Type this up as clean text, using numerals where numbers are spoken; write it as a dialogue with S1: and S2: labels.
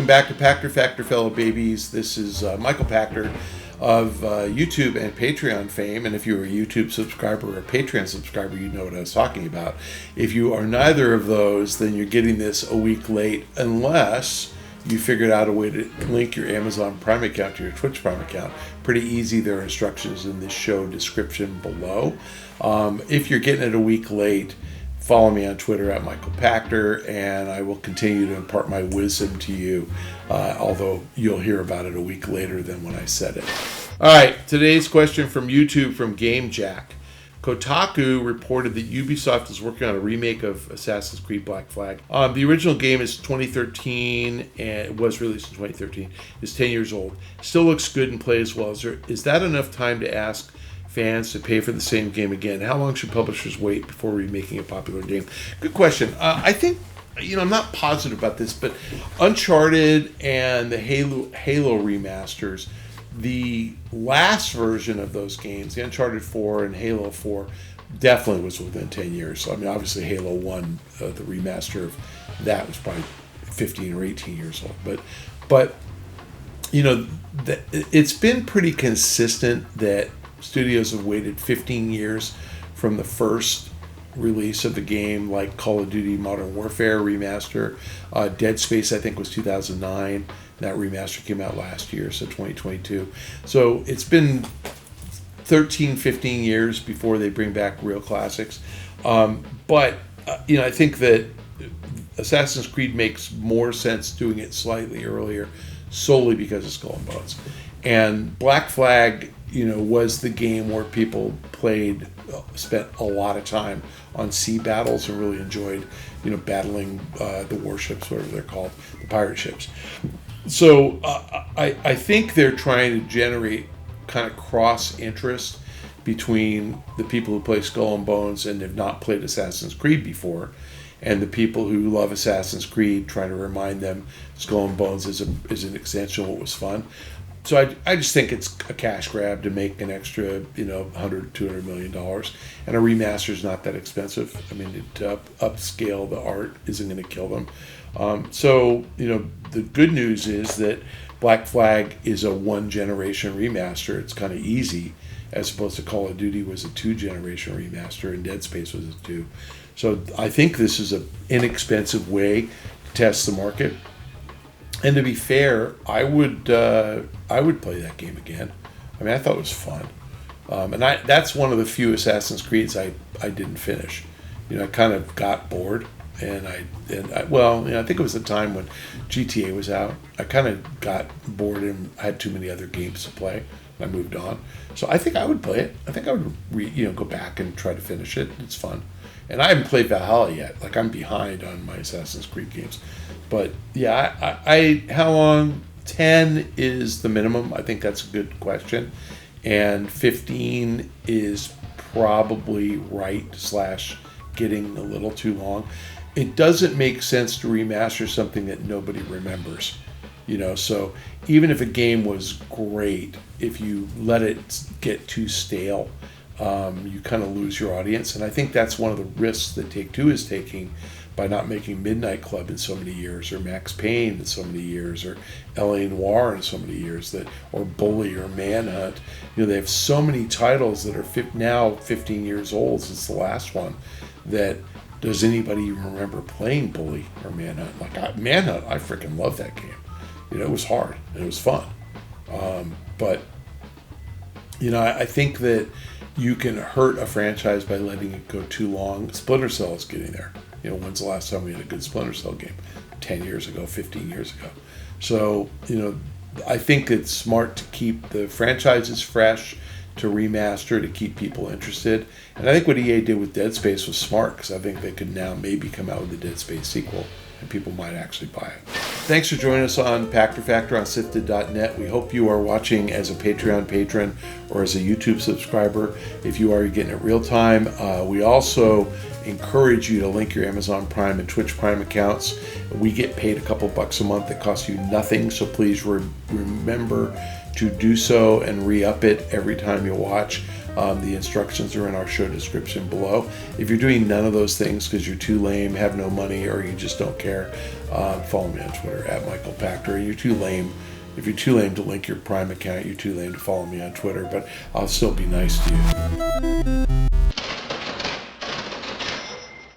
S1: back to Pachter Factor, fellow babies. This is Michael Pachter of YouTube and Patreon fame. And if you're a YouTube subscriber or a Patreon subscriber, you know what I was talking about. If you are neither of those, then you're getting this a week late, unless you figured out a way to link your Amazon Prime account to your Twitch Prime account. Pretty easy. There are instructions in the show description below. If you're getting it a week late, follow me on Twitter at Michael Pachter, and I will continue to impart my wisdom to you, although you'll hear about it a week later than when I said it. All right, today's question from YouTube from Game Jack. Kotaku reported that Ubisoft is working on a remake of Assassin's Creed Black Flag. The original game is 2013, and it was released in 2013. It's 10 years old. Still looks good and plays well. Is that enough time to ask fans to pay for the same game again? How long should publishers wait before remaking a popular game? Good question. I think, I'm not positive about this, but Uncharted and the Halo remasters, the last version of those games, the Uncharted 4 and Halo 4, definitely was within 10 years. So, obviously Halo 1, the remaster of that was probably 15 or 18 years old. But it's been pretty consistent that studios have waited 15 years from the first release of the game, like Call of Duty Modern Warfare remaster. Dead Space, I think, was 2009. That remaster came out last year, so 2022. So it's been 13, 15 years before they bring back real classics. But I think that Assassin's Creed makes more sense doing it slightly earlier, solely because of Skull and Bones. And Black Flag, was the game where people spent a lot of time on sea battles and really enjoyed, battling the warships, whatever they're called, the pirate ships. So I think they're trying to generate kind of cross interest between the people who play Skull and Bones and have not played Assassin's Creed before, and the people who love Assassin's Creed, trying to remind them Skull and Bones is an extension of what was fun. So I just think it's a cash grab to make an extra, $100, $200 million. And a remaster is not that expensive. To upscale the art isn't going to kill them. So the good news is that Black Flag is a one-generation remaster. It's kind of easy, as opposed to Call of Duty was a two-generation remaster and Dead Space was a two. So I think this is an inexpensive way to test the market. And to be fair, I would play that game again. I thought it was fun, and that's one of the few Assassin's Creeds I didn't finish. I kind of got bored, and I think it was the time when GTA was out. I kind of got bored and had too many other games to play. I moved on, so I think I would play it. I think I would go back and try to finish it. It's fun. And I haven't played Valhalla yet. Like, I'm behind on my Assassin's Creed games. But, yeah, I how long? 10 is the minimum. I think that's a good question. And 15 is probably right / getting a little too long. It doesn't make sense to remaster something that nobody remembers. So even if a game was great, if you let it get too stale, you kind of lose your audience. And I think that's one of the risks that Take-Two is taking by not making Midnight Club in so many years, or Max Payne in so many years, or L.A. Noire in so many years, or Bully or Manhunt. They have so many titles that are now 15 years old since the last one, that does anybody even remember playing Bully or Manhunt? Manhunt, I freaking love that game. It was hard and it was fun. But I think that you can hurt a franchise by letting it go too long. Splinter Cell is getting there. When's the last time we had a good Splinter Cell game? 10 years ago, 15 years ago. So, I think it's smart to keep the franchises fresh, to remaster, to keep people interested. And I think what EA did with Dead Space was smart, because I think they could now maybe come out with a Dead Space sequel, and people might actually buy it. Thanks for joining us on Pachter Factor on SIFTD.net. We hope you are watching as a Patreon patron or as a YouTube subscriber. If you are, you're getting it real time. We also encourage you to link your Amazon Prime and Twitch Prime accounts. We get paid a couple bucks a month that costs you nothing, so please remember to do so and re-up it every time you watch. The instructions are in our show description below. If you're doing none of those things because you're too lame, have no money, or you just don't care, follow me on Twitter at Michael Pachter. And you're too lame. If you're too lame to link your Prime account, you're too lame to follow me on Twitter, but I'll still be nice to you.